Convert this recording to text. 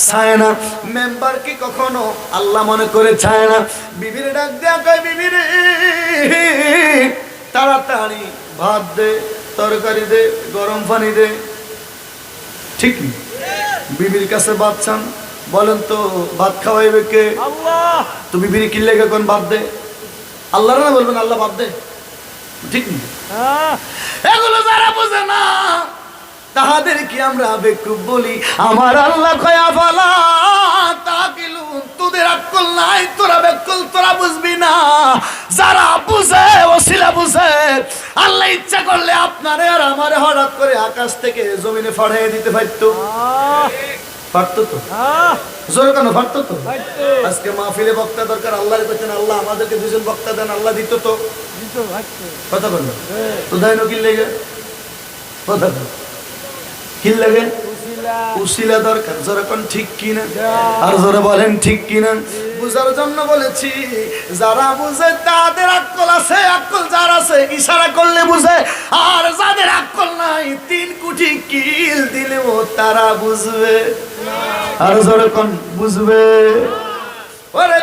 চায় না। মেম্বার কি কখনো আল্লাহ মনে করে চায় না? বিবির ডাক দেয়া কয়, বিবি রে তাড়াতাড়ি ভাত দে, তরকারি দে, গরম পানি দে। ঠিক না? বিবির কাছে ভাত চান, বলেন তো ভাত খাওয়াইবে কে? আল্লাহ। তো বিবির কি লেগে কোন ভাত দে? আল্লাহর না বলবেন আল্লাহ ভাত দে। ঠিক না? এগুলো যারা বোঝে না তাহাদের কি আমরা বেকুব বলি? আমার আল্লাহ কয়া ফালা তাকিলুন, তোদের আকল নাই, তোরা বেকুল, তোরা বুঝবি না। যারা বুঝে ওসিলা বুঝে, আল্লাহ ইচ্ছা করলে আপনারে আর আমারে হঠাৎ করে আকাশ থেকে জমিনে ফাড়াইয়া দিতে পারতো। পারতো তো? জোরে কেন পারতো তো? আজকে মাহফিলে বক্তা দরকার, আল্লাহর কাছে আল্লাহ আমাদেরকে দুজন বক্তা দেন, আল্লাহ দিত তো। কথা বললো তো দেয় না, কি লেগে কথা কি লাগে? উসিলা দরকার। জোরে কোন ঠিক কিনা? আর জোরে বলেন ঠিক কিনা? বুঝার জন্য বলেছি, যারা বুঝে তাদের আকল আছে, আকল যার আছে ইশারা করলে বুঝে, আর যাদের আকল নাই 3 কোটি কিল দিলেও তারা বুঝবে। আর জোরে কোন বুঝবে? ওরে